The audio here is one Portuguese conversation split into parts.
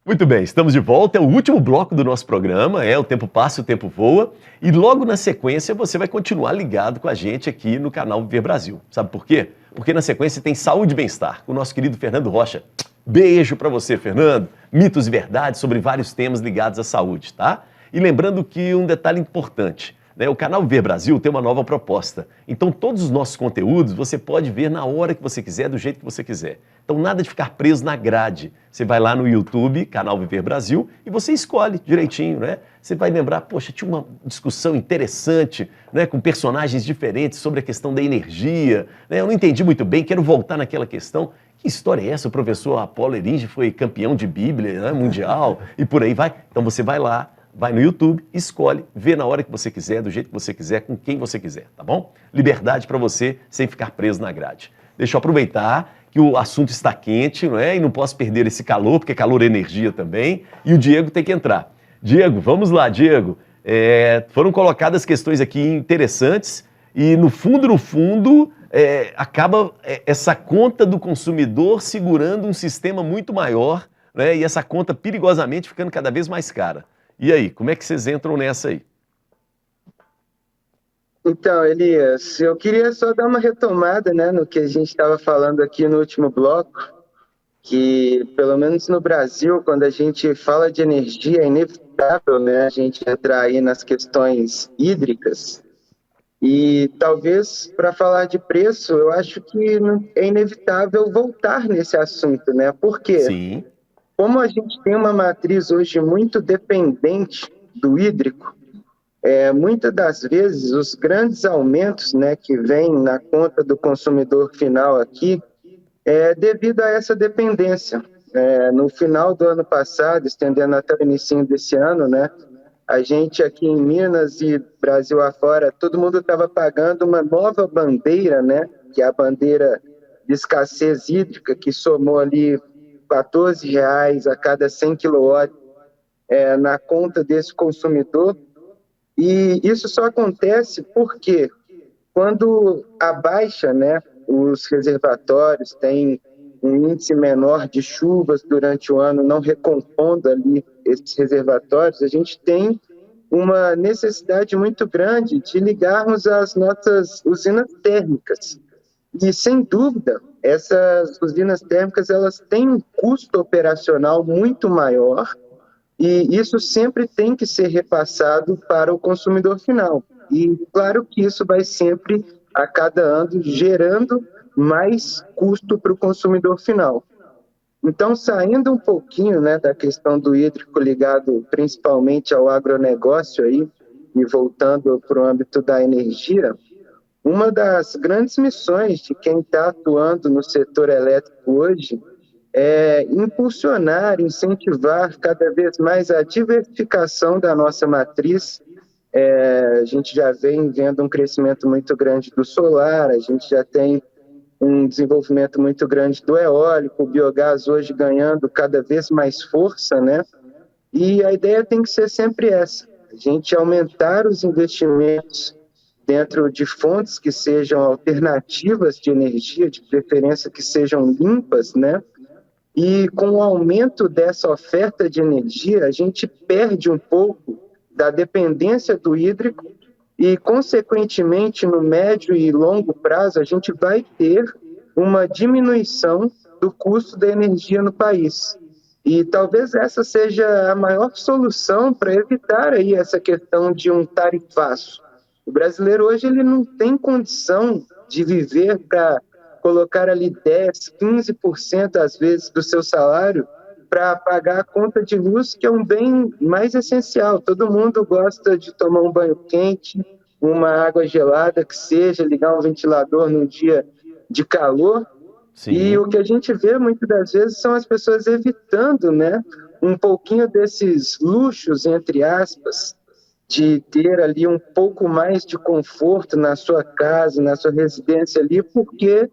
Muito bem, estamos de volta. É o último bloco do nosso programa. O tempo passa, o tempo voa. E logo na sequência você vai continuar ligado com a gente aqui no canal Viver Brasil. Sabe por quê? Porque na sequência tem Saúde e Bem-Estar com o nosso querido Fernando Rocha. Beijo para você, Fernando. Mitos e verdades sobre vários temas ligados à saúde, tá? E lembrando que um detalhe importante, né? O canal Viver Brasil tem uma nova proposta. Então todos os nossos conteúdos você pode ver na hora que você quiser, do jeito que você quiser. Então nada de ficar preso na grade. Você vai lá no YouTube, canal Viver Brasil, e você escolhe direitinho, né? Você vai lembrar, poxa, tinha uma discussão interessante, né, com personagens diferentes sobre a questão da energia, né? Eu não entendi muito bem, quero voltar naquela questão. Que história é essa? O professor Apolo Eringe foi campeão de Bíblia, né, mundial, e por aí vai. Então você vai lá, vai no YouTube, escolhe, vê na hora que você quiser, do jeito que você quiser, com quem você quiser, tá bom? Liberdade para você, sem ficar preso na grade. Deixa eu aproveitar que o assunto está quente, não é? E não posso perder esse calor, porque calor é energia também, e o Diego tem que entrar. Diego, vamos lá, Diego. Foram colocadas questões aqui interessantes e, no fundo, acaba essa conta do consumidor segurando um sistema muito maior, né? E essa conta perigosamente ficando cada vez mais cara. E aí, como é que vocês entram nessa aí? Então, Elias, eu queria só dar uma retomada, né, no que a gente estava falando aqui no último bloco, que pelo menos no Brasil, quando a gente fala de energia, é inevitável, né, a gente entrar aí nas questões hídricas. E talvez para falar de preço, eu acho que é inevitável voltar nesse assunto, né? Por quê? Sim, Como a gente tem uma matriz hoje muito dependente do hídrico, muitas das vezes os grandes aumentos, né, que vêm na conta do consumidor final aqui é devido a essa dependência. No final do ano passado, estendendo até o início desse ano, né, a gente aqui em Minas e Brasil afora, todo mundo estava pagando uma nova bandeira, né, que é a bandeira de escassez hídrica, que somou ali R$ 14 a cada 100 quilowatts na conta desse consumidor. E isso só acontece porque quando abaixa, né, os reservatórios, tem um índice menor de chuvas durante o ano, não recompondo ali esses reservatórios, a gente tem uma necessidade muito grande de ligarmos as nossas usinas térmicas. E, sem dúvida, essas usinas térmicas elas têm um custo operacional muito maior e isso sempre tem que ser repassado para o consumidor final. E claro que isso vai sempre, a cada ano, gerando mais custo para o consumidor final. Então, saindo um pouquinho, né, da questão do hídrico ligado principalmente ao agronegócio aí, e voltando para o âmbito da energia, uma das grandes missões de quem está atuando no setor elétrico hoje impulsionar, incentivar cada vez mais a diversificação da nossa matriz. A gente já vem vendo um crescimento muito grande do solar, a gente já tem um desenvolvimento muito grande do eólico, o biogás hoje ganhando cada vez mais força, né? E a ideia tem que ser sempre essa, a gente aumentar os investimentos dentro de fontes que sejam alternativas de energia, de preferência que sejam limpas, né? E com o aumento dessa oferta de energia, a gente perde um pouco da dependência do hídrico e, consequentemente, no médio e longo prazo, a gente vai ter uma diminuição do custo da energia no país. E talvez essa seja a maior solução para evitar aí essa questão de um tarifaço. O brasileiro hoje ele não tem condição de viver para colocar ali 10, 15% às vezes do seu salário para pagar a conta de luz, que é um bem mais essencial. Todo mundo gosta de tomar um banho quente, uma água gelada que seja, ligar um ventilador num dia de calor. E sim. o que a gente vê muitas das vezes são as pessoas evitando, né, um pouquinho desses luxos, entre aspas, de ter ali um pouco mais de conforto na sua casa, na sua residência ali, porque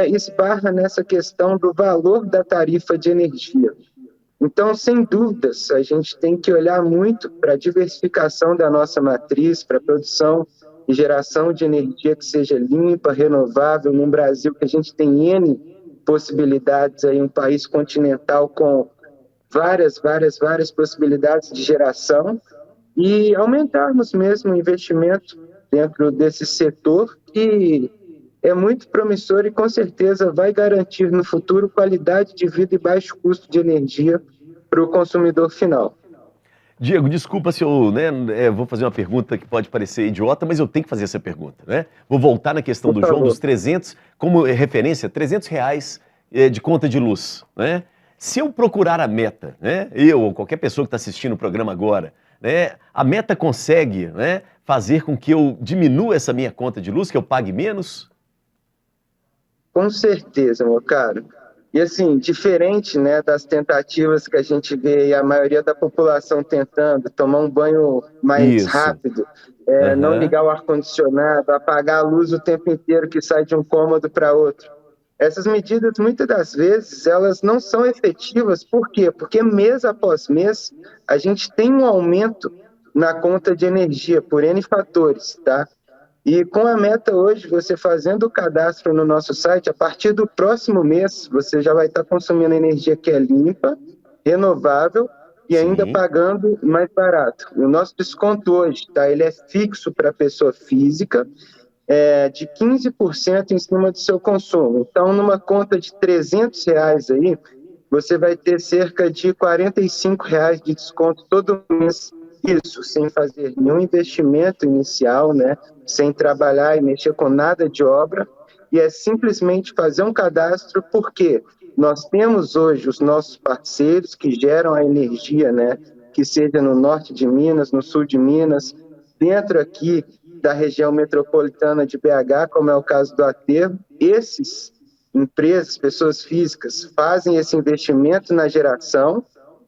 esbarra nessa questão do valor da tarifa de energia. Então, sem dúvidas, a gente tem que olhar muito para a diversificação da nossa matriz, para a produção e geração de energia que seja limpa, renovável, num Brasil que a gente tem N possibilidades, aí, um país continental com várias possibilidades de geração e aumentarmos mesmo o investimento dentro desse setor que é muito promissor e com certeza vai garantir no futuro qualidade de vida e baixo custo de energia para o consumidor final. Diego, desculpa se eu vou fazer uma pergunta que pode parecer idiota, mas eu tenho que fazer essa pergunta, né? Vou voltar na questão do João, dos 300, como referência, R$300 de conta de luz, né? Se eu procurar a Meta, né? Eu ou qualquer pessoa que está assistindo o programa agora, né? A Meta consegue, né, fazer com que eu diminua essa minha conta de luz, que eu pague menos? Com certeza, meu caro. E assim, diferente, né, das tentativas que a gente vê e a maioria da população tentando tomar um banho mais rápido, não ligar o ar-condicionado, apagar a luz o tempo inteiro que sai de um cômodo para outro. Essas medidas, muitas das vezes, elas não são efetivas. Por quê? Porque mês após mês, a gente tem um aumento na conta de energia por N fatores, tá? E com a Meta hoje, você fazendo o cadastro no nosso site, a partir do próximo mês, você já vai estar consumindo energia que é limpa, renovável e ainda pagando mais barato. O nosso desconto hoje, tá? Ele é fixo para a pessoa física, de 15% em cima do seu consumo. Então, numa conta de R$300 aí, você vai ter cerca de R$45 de desconto todo mês. Isso sem fazer nenhum investimento inicial, né? Sem trabalhar e mexer com nada de obra, e é simplesmente fazer um cadastro, porque nós temos hoje os nossos parceiros que geram a energia, né? Que seja no norte de Minas, no sul de Minas, dentro aqui da região metropolitana de BH, como é o caso do Aterro. Esses empresas, pessoas físicas, fazem esse investimento na geração,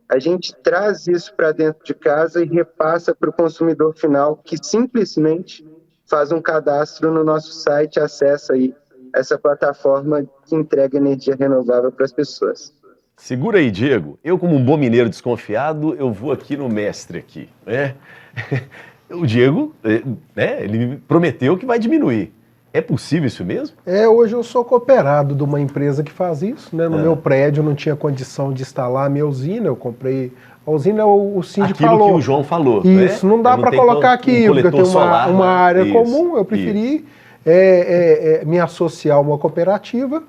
a gente traz isso para dentro de casa e repassa para o consumidor final, que simplesmente faz um cadastro no nosso site, acessa aí essa plataforma que entrega energia renovável para as pessoas. Segura aí, Diego. Eu, como um bom mineiro desconfiado, eu vou aqui no mestre aqui, né? O Diego, né, ele prometeu que vai diminuir. É possível isso mesmo? Hoje eu sou cooperado de uma empresa que faz isso, né? No meu prédio eu não tinha condição de instalar a minha usina, eu comprei... A usina, o síndico falou. Aquilo que o João falou. Isso, né? Não dá para colocar aqui, porque eu tenho uma área comum, eu preferi me associar a uma cooperativa.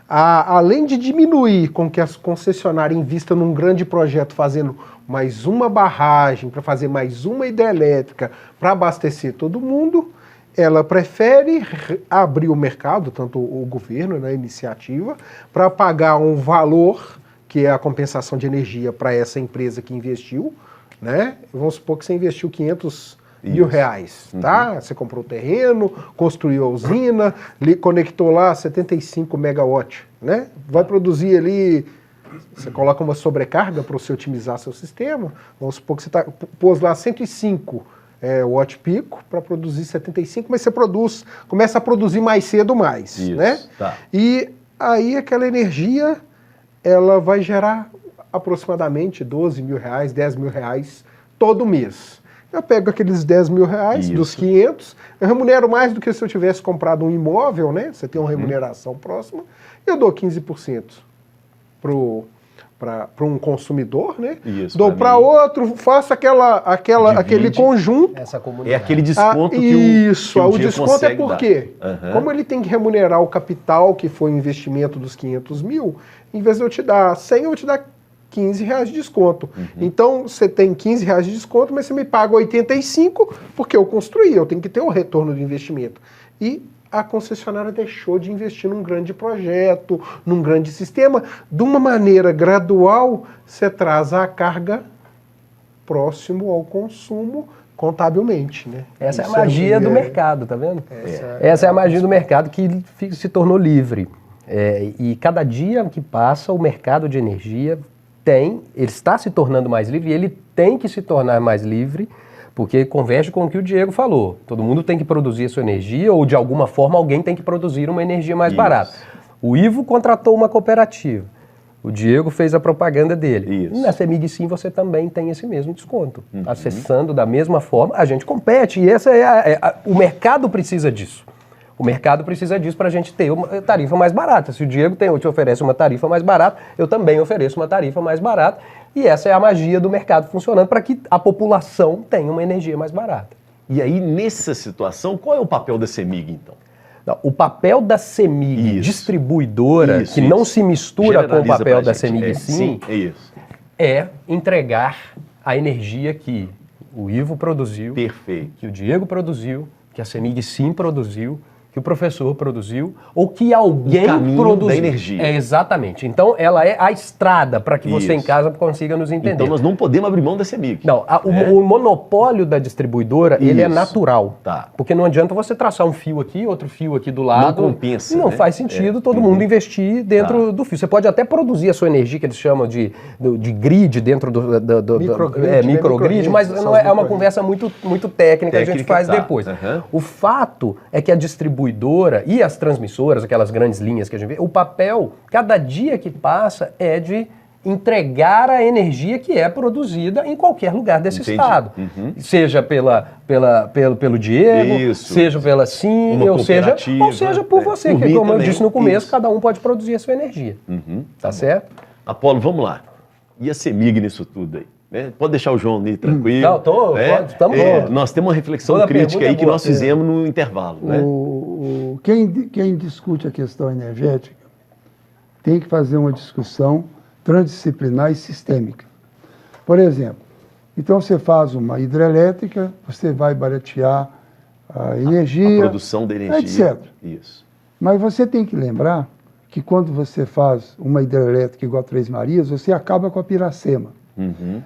Além de diminuir com que as concessionárias invistam num grande projeto, fazendo mais uma barragem, para fazer mais uma hidrelétrica, para abastecer todo mundo, ela prefere abrir o mercado, tanto o governo, né, a iniciativa, para pagar um valor, que é a compensação de energia para essa empresa que investiu, né? Vamos supor que você investiu R$500 mil, tá? Você comprou o terreno, construiu a usina, conectou lá 75 megawatts, né? Vai produzir ali, você coloca uma sobrecarga para você otimizar seu sistema, vamos supor que você pôs lá 105 watt pico para produzir 75, mas você começa a produzir mais cedo mais, né? Tá. E aí aquela energia, ela vai gerar aproximadamente R$12 mil, R$10 mil todo mês. Eu pego aqueles R$10 mil dos 500, eu remunero mais do que se eu tivesse comprado um imóvel, né? Você tem uma remuneração próxima, eu dou 15% para um consumidor, né? Isso, dou para outro, faço aquele conjunto. Essa comunidade. É aquele desconto que o desconto é por quê? Como ele tem que remunerar o capital, que foi o investimento dos 500 mil, em vez de eu te dar 100, eu vou te dar R$15 de desconto. Então, você tem R$15 de desconto, mas você me paga 85 porque eu construí, eu tenho que ter o retorno do investimento. E a concessionária deixou de investir num grande projeto, num grande sistema. De uma maneira gradual, você traz a carga próximo ao consumo contabilmente, né? Essa é a magia do mercado, tá vendo? Essa é a magia do mercado que se tornou livre. E cada dia que passa, o mercado de energia ele está se tornando mais livre, e ele tem que se tornar mais livre, porque converge com o que o Diego falou. Todo mundo tem que produzir a sua energia, ou de alguma forma alguém tem que produzir uma energia mais barata. O Ivo contratou uma cooperativa. O Diego fez a propaganda dele. Isso. Na CEMIG Sim você também tem esse mesmo desconto. Acessando da mesma forma, a gente compete. E essa o mercado precisa disso. O mercado precisa disso para a gente ter uma tarifa mais barata. Se o Diego te oferece uma tarifa mais barata, eu também ofereço uma tarifa mais barata. E essa é a magia do mercado funcionando para que a população tenha uma energia mais barata. E aí, nessa situação, qual é o papel da CEMIG, então? Não, o papel da CEMIG distribuidora, que não se mistura com o papel da CEMIG sim, é entregar a energia que o Ivo produziu, que o Diego produziu, que a CEMIG sim produziu, que o professor produziu, ou que alguém produziu. Da energia. Exatamente. Então, ela é a estrada para que você em casa consiga nos entender. Então, nós não podemos abrir mão da CEMIG. Não, o monopólio da distribuidora, ele é natural. Tá. Porque não adianta você traçar um fio aqui, outro fio aqui do lado. Não compensa, Não faz sentido todo mundo investir dentro do fio. Você pode até produzir a sua energia, que eles chamam de grid, dentro do microgrid, mas não é uma conversa muito técnica que a gente faz depois. O fato é que a distribuidora e as transmissoras, aquelas grandes linhas que a gente vê, o papel, cada dia que passa, é de entregar a energia que é produzida em qualquer lugar desse estado. Seja pelo Diego, seja pela SIM, ou seja por você, que como eu disse no começo, cada um pode produzir a sua energia. Tá certo? Apolo, vamos lá. E a CEMIG nisso tudo aí? Pode deixar o João ali tranquilo. Nós temos uma reflexão crítica aí que nós fizemos no intervalo. Quem discute a questão energética tem que fazer uma discussão transdisciplinar e sistêmica. Por exemplo, então você faz uma hidrelétrica, você vai baratear a energia, a produção da energia, etc. Isso. Mas você tem que lembrar que quando você faz uma hidrelétrica igual a Três Marias, você acaba com a Piracema.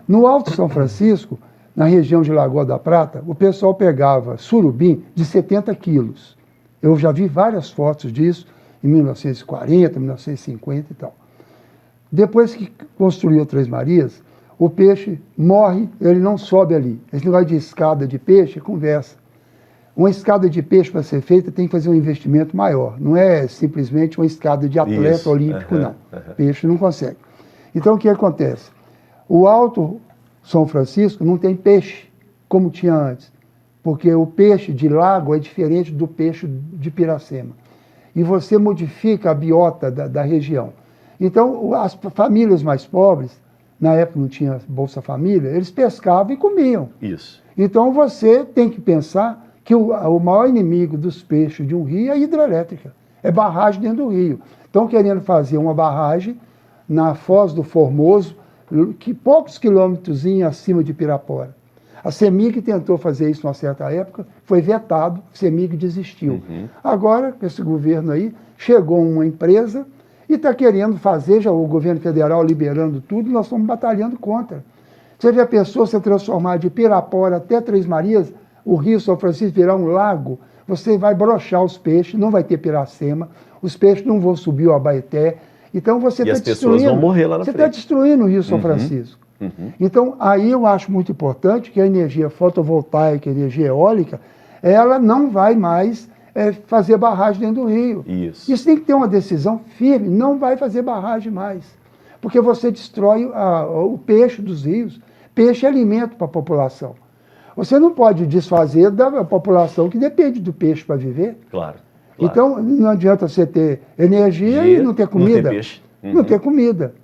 No Alto São Francisco, na região de Lagoa da Prata, o pessoal pegava surubim de 70 quilos. Eu já vi várias fotos disso em 1940, 1950 e tal. Depois que construiu Três Marias, o peixe morre, ele não sobe ali. Esse negócio de escada de peixe, conversa. Uma escada de peixe para ser feita tem que fazer um investimento maior. Não é simplesmente uma escada de atleta olímpico, não. Peixe não consegue. Então, o que acontece? O Alto São Francisco não tem peixe, como tinha antes, porque o peixe de lago é diferente do peixe de Piracema. E você modifica a biota da região. Então, as famílias mais pobres, na época não tinha Bolsa Família, eles pescavam e comiam. Isso. Então, você tem que pensar que o maior inimigo dos peixes de um rio é a hidrelétrica, é barragem dentro do rio. Estão querendo fazer uma barragem na Foz do Formoso, que poucos quilômetros acima de Pirapora. A CEMIG tentou fazer isso numa certa época, foi vetado, a CEMIG desistiu. Agora, com esse governo aí, chegou uma empresa e está querendo fazer, já o governo federal liberando tudo, nós estamos batalhando contra. Você já pensou se transformar de Pirapora até Três Marias, o Rio São Francisco virar um lago? Você vai broxar os peixes, não vai ter Piracema, os peixes não vão subir o Abaeté. Então você está destruindo. Pessoas vão morrer lá na frente. Você está destruindo o Rio São Francisco. Então, aí eu acho muito importante que a energia fotovoltaica, a energia eólica, ela não vai mais fazer barragem dentro do rio. Isso tem que ter uma decisão firme, não vai fazer barragem mais. Porque você destrói o peixe dos rios. Peixe é alimento para a população. Você não pode desfazer da população que depende do peixe para viver. Claro. Então, não adianta você ter energia e não ter comida. Não ter peixe. Não ter comida.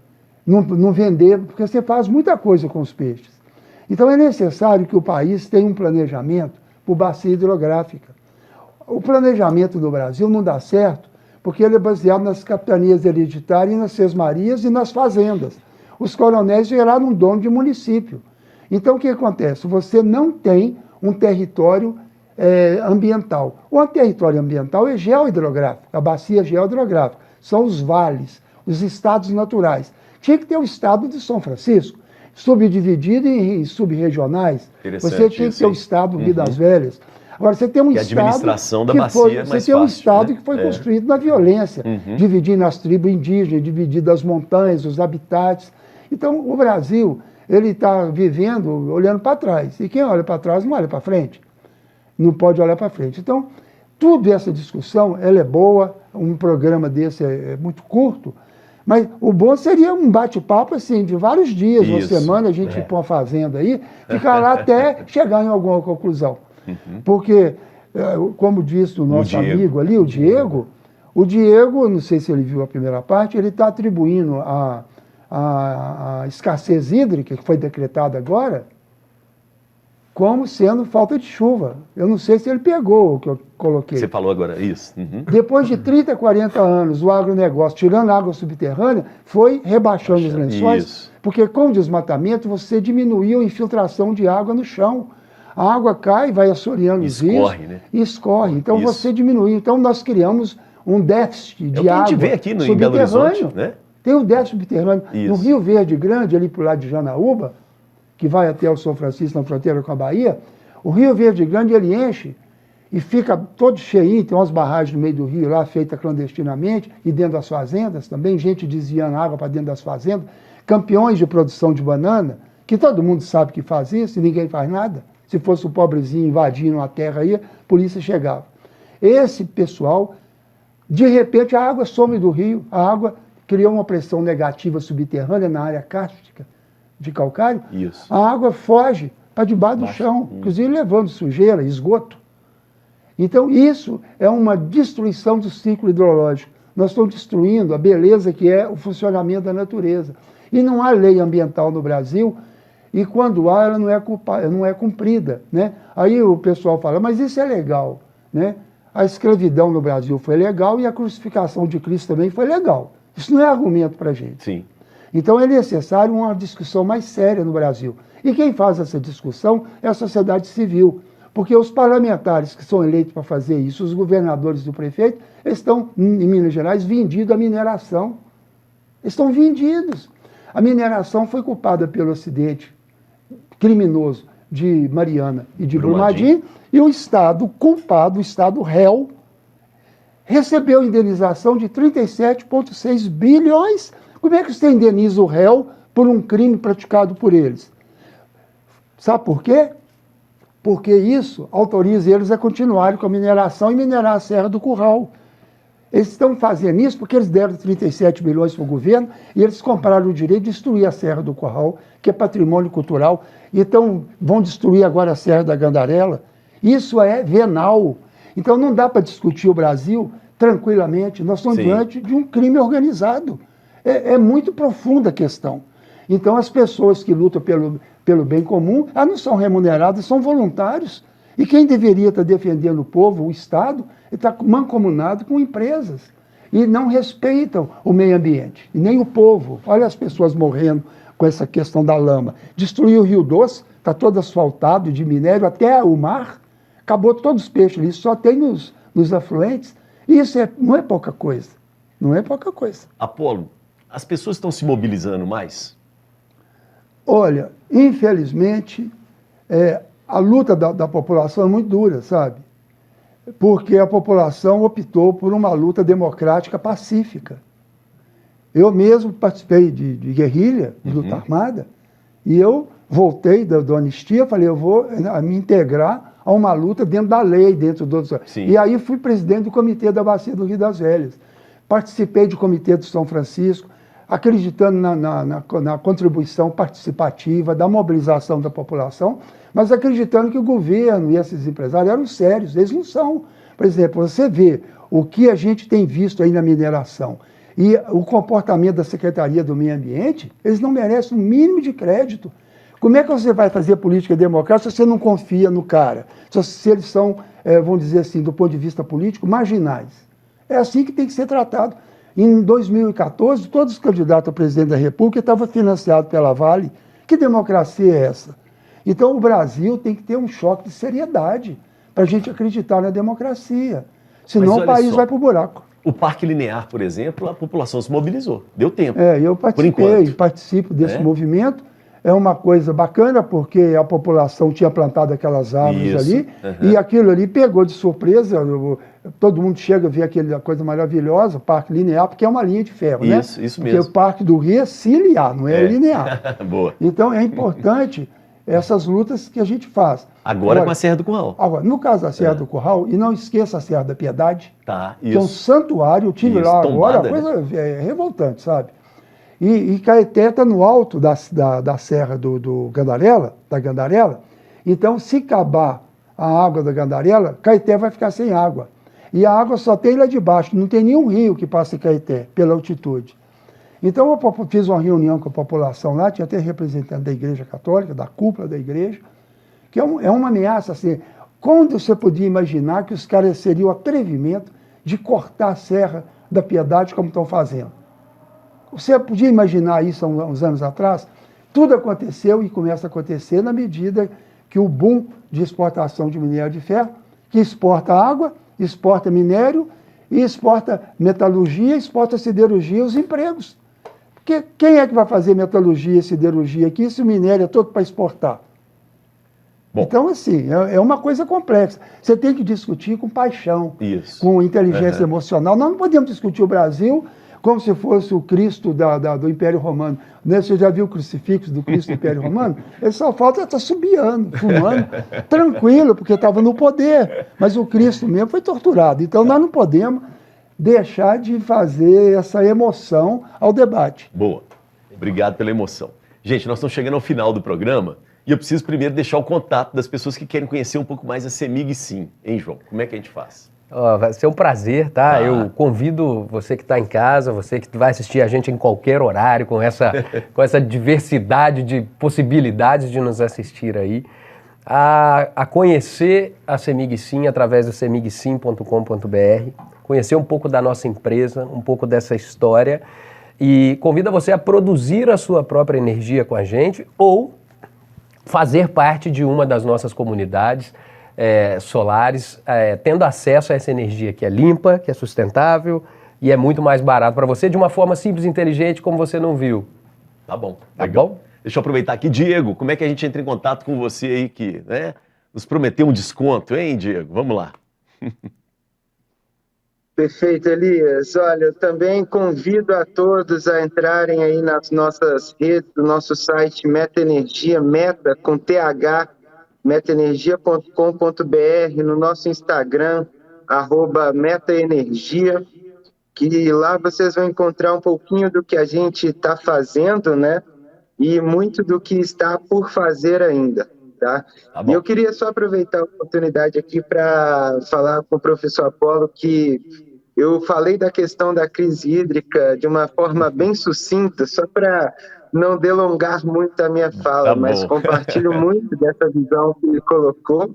Não vender, porque você faz muita coisa com os peixes. Então, é necessário que o país tenha um planejamento por bacia hidrográfica. O planejamento do Brasil não dá certo porque ele é baseado nas capitanias hereditárias, nas sesmarias e nas fazendas. Os coronéis geraram um dono de município. Então, o que acontece? Você não tem um território ambiental. O território ambiental é geohidrográfico, a bacia geohidrográfica, são os vales, os estados naturais. Tinha que ter o estado de São Francisco, subdividido em sub-regionais. Você tinha que ter o estado de Vidas Velhas. Agora, você tem um estado. A administração da bacia é mais fácil. Você tem um estado que foi construído na violência, dividindo as tribos indígenas, dividindo as montanhas, os habitats. Então, o Brasil, ele está vivendo olhando para trás. E quem olha para trás não olha para frente. Não pode olhar para frente. Então, tudo essa discussão, ela é boa, um programa desse é muito curto, mas o bom seria um bate-papo assim, de vários dias, uma semana, a gente ir para uma fazenda aí, ficar lá até chegar em alguma conclusão. Porque como disse o nosso amigo ali, o Diego, não sei se ele viu a primeira parte, ele está atribuindo a escassez hídrica, que foi decretada agora, como sendo falta de chuva. Eu não sei se ele pegou o que eu coloquei. Você falou agora, isso. Uhum. Depois de 30, 40 anos, o agronegócio, tirando a água subterrânea, foi rebaixando os lençóis, porque com o desmatamento você diminuiu a infiltração de água no chão. A água cai, vai assoreando os rios e escorre. Então você diminuiu. Então nós criamos um déficit de água. A gente vê aqui em Belo Horizonte, né? Tem um déficit subterrâneo. No Rio Verde Grande, ali por lá de Janaúba, que vai até o São Francisco, na fronteira com a Bahia, o Rio Verde Grande ele enche e fica todo cheinho, tem umas barragens no meio do rio lá, feitas clandestinamente, e dentro das fazendas também, gente desviando água para dentro das fazendas, campeões de produção de banana, que todo mundo sabe que faz isso e ninguém faz nada. Se fosse o pobrezinho invadindo a terra aí, a polícia chegava. Esse pessoal, de repente a água some do rio, a água criou uma pressão negativa subterrânea na área cárstica, de calcário, a água foge para debaixo do chão, inclusive levando sujeira, esgoto. Então isso é uma destruição do ciclo hidrológico. Nós estamos destruindo a beleza que é o funcionamento da natureza. E não há lei ambiental no Brasil, e quando há, ela não é cumprida, né? Aí o pessoal fala, mas isso é legal, né? A escravidão no Brasil foi legal e a crucificação de Cristo também foi legal. Isso não é argumento para a gente. Sim. Então é necessário uma discussão mais séria no Brasil. E quem faz essa discussão é a sociedade civil. Porque os parlamentares que são eleitos para fazer isso, os governadores e o prefeito, eles estão, em Minas Gerais, vendidos à mineração. Eles estão vendidos. A mineração foi culpada pelo acidente criminoso de Mariana e de Brumadinho, e o Estado culpado, o Estado réu, recebeu indenização de 37,6 bilhões. Como é que você indeniza o réu por um crime praticado por eles? Sabe por quê? Porque isso autoriza eles a continuarem com a mineração e minerar a Serra do Curral. Eles estão fazendo isso porque eles deram 37 bilhões para o governo e eles compraram o direito de destruir a Serra do Curral, que é patrimônio cultural, e então vão destruir agora a Serra da Gandarela. Isso é venal. Então não dá para discutir o Brasil tranquilamente. Nós estamos diante de um crime organizado. É muito profunda a questão. Então as pessoas que lutam pelo bem comum, elas não são remuneradas, são voluntários. E quem deveria estar defendendo o povo, o Estado, está mancomunado com empresas. E não respeitam o meio ambiente, e nem o povo. Olha as pessoas morrendo com essa questão da lama. Destruiu o Rio Doce, está todo asfaltado de minério até o mar, acabou todos os peixes ali, só tem nos afluentes. E isso não é pouca coisa. Não é pouca coisa. Apolo, as pessoas estão se mobilizando mais? Olha, infelizmente, a luta da população é muito dura, sabe? Porque a população optou por uma luta democrática pacífica. Eu mesmo participei de guerrilha, de luta armada, e eu voltei da anistia, falei, eu vou me integrar a uma luta dentro da lei, dentro do... Sim. E aí fui presidente do Comitê da Bacia do Rio das Velhas. Participei do Comitê do São Francisco, acreditando na contribuição participativa, da mobilização da população, mas acreditando que o governo e esses empresários eram sérios. Eles não são. Por exemplo, você vê o que a gente tem visto aí na mineração e o comportamento da Secretaria do Meio Ambiente, eles não merecem o mínimo de crédito. Como é que você vai fazer política democrática se você não confia no cara? Se eles são, vamos dizer assim, do ponto de vista político, marginais. É assim que tem que ser tratado. Em 2014, todos os candidatos a presidente da República estavam financiados pela Vale. Que democracia é essa? Então o Brasil tem que ter um choque de seriedade para a gente acreditar na democracia. Senão o país vai para o buraco. O Parque Linear, por exemplo, a população se mobilizou. Deu tempo. Eu participo desse movimento. É uma coisa bacana, porque a população tinha plantado aquelas árvores ali, e aquilo ali pegou de surpresa. Todo mundo chega a ver aquela coisa maravilhosa, o Parque Linear, porque é uma linha de ferro, né? Isso mesmo. Porque o Parque do Rio é ciliar, não é linear. Boa. Então é importante essas lutas que a gente faz. Agora com a Serra do Curral. Agora, no caso da Serra do Curral, e não esqueça a Serra da Piedade, isso. Que é um santuário, eu tive lá tombada, agora, coisa revoltante, sabe? E Caeté está no alto da serra da Gandarela, então se acabar a água da Gandarela, Caeté vai ficar sem água. E a água só tem lá de baixo, não tem nenhum rio que passe em Caeté, pela altitude. Então eu fiz uma reunião com a população lá, tinha até representante da Igreja Católica, da cúpula da igreja, que é uma ameaça assim. Quando você podia imaginar que os caras teriam o atrevimento de cortar a Serra da Piedade como estão fazendo? Você podia imaginar isso há uns anos atrás? Tudo aconteceu e começa a acontecer na medida que o boom de exportação de minério de ferro, que exporta água, exporta minério, e exporta metalurgia, exporta siderurgia, os empregos. Porque quem é que vai fazer metalurgia e siderurgia aqui se o minério é todo para exportar? Bom. Então, assim, é uma coisa complexa. Você tem que discutir com paixão, com inteligência emocional. Nós não podemos discutir o Brasil como se fosse o Cristo do Império Romano. Você já viu o crucifixo do Cristo do Império Romano? Ele só falta estar subiando, fumando, tranquilo, porque estava no poder. Mas o Cristo mesmo foi torturado. Então, nós não podemos deixar de fazer essa emoção ao debate. Boa. Obrigado pela emoção. Gente, nós estamos chegando ao final do programa. E eu preciso primeiro deixar o contato das pessoas que querem conhecer um pouco mais a CEMIG Sim, hein, João? Como é que a gente faz? Vai ser um prazer, tá? Eu convido você que está em casa, você que vai assistir a gente em qualquer horário, com essa diversidade de possibilidades de nos assistir aí, a conhecer a CEMIG Sim através do cemigsim.com.br, conhecer um pouco da nossa empresa, um pouco dessa história, e convido você a produzir a sua própria energia com a gente ou fazer parte de uma das nossas comunidades solares, tendo acesso a essa energia que é limpa, que é sustentável e é muito mais barato para você, de uma forma simples e inteligente, como você não viu. Tá bom. Tá bom? Deixa eu aproveitar aqui. Diego, como é que a gente entra em contato com você aí que nos prometeu um desconto, hein, Diego? Vamos lá. Perfeito, Elias. Olha, eu também convido a todos a entrarem aí nas nossas redes, no nosso site Meta Energia, Meta com TH, metaenergia.com.br, no nosso Instagram, @metaenergia, que lá vocês vão encontrar um pouquinho do que a gente está fazendo, né? E muito do que está por fazer ainda. Tá? E eu queria só aproveitar a oportunidade aqui para falar com o professor Apolo que eu falei da questão da crise hídrica de uma forma bem sucinta, só para não delongar muito a minha fala, mas compartilho muito dessa visão que ele colocou.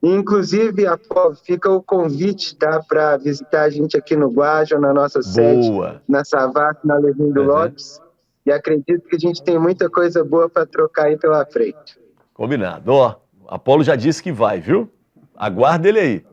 E, inclusive, Apolo, fica o convite, tá, para visitar a gente aqui no Guaja, na nossa sede, na Savassi, na Levindo Lopes. E acredito que a gente tem muita coisa boa para trocar aí pela frente. Combinado. Apolo já disse que vai, viu? Aguarda ele aí.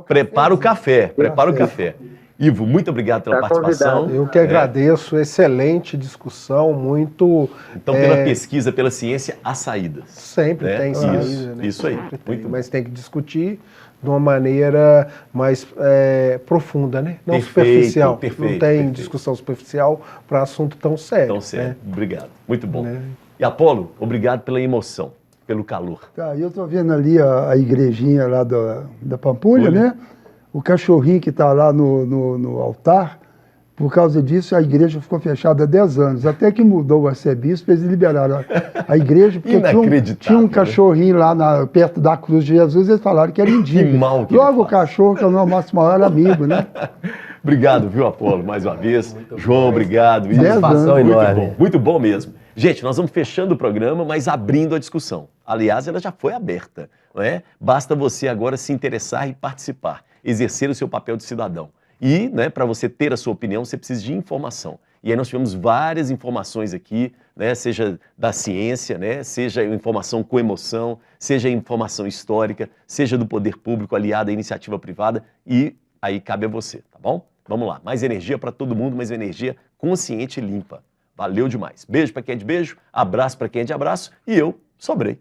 Prepara o café. Prepara o café. Ivo, muito obrigado pela participação. Convidado. Eu que agradeço, excelente discussão, muito... Então, pela pesquisa, pela ciência, há saídas. Sempre tem saída, né? Isso aí. Mas tem que discutir de uma maneira mais profunda, né? Não superficial. Não tem discussão superficial para assunto tão sério. Tão sério. Obrigado. Muito bom. E Apolo, obrigado pela emoção, pelo calor. Tá, eu estou vendo ali a igrejinha lá da Pampulha, né? O cachorrinho que está lá no altar, por causa disso a igreja ficou fechada há 10 anos, até que mudou o arcebispo, eles liberaram a igreja, porque tinha um cachorrinho lá perto da cruz de Jesus, eles falaram que era indígena. Logo o cachorro, que é o nosso maior amigo, né? Obrigado, viu, Apolo, mais uma vez. João, obrigado. Satisfação enorme. Muito bom mesmo. Gente, nós vamos fechando o programa, mas abrindo a discussão. Aliás, ela já foi aberta, não é? Basta você agora se interessar e participar, exercer o seu papel de cidadão. E, né, para você ter a sua opinião, você precisa de informação. E aí nós tivemos várias informações aqui, né, seja da ciência, né, seja informação com emoção, seja informação histórica, seja do poder público aliado à iniciativa privada, e aí cabe a você, tá bom? Vamos lá, mais energia para todo mundo, mais energia consciente e limpa. Valeu demais. Beijo para quem é de beijo, abraço para quem é de abraço, e eu sobrei.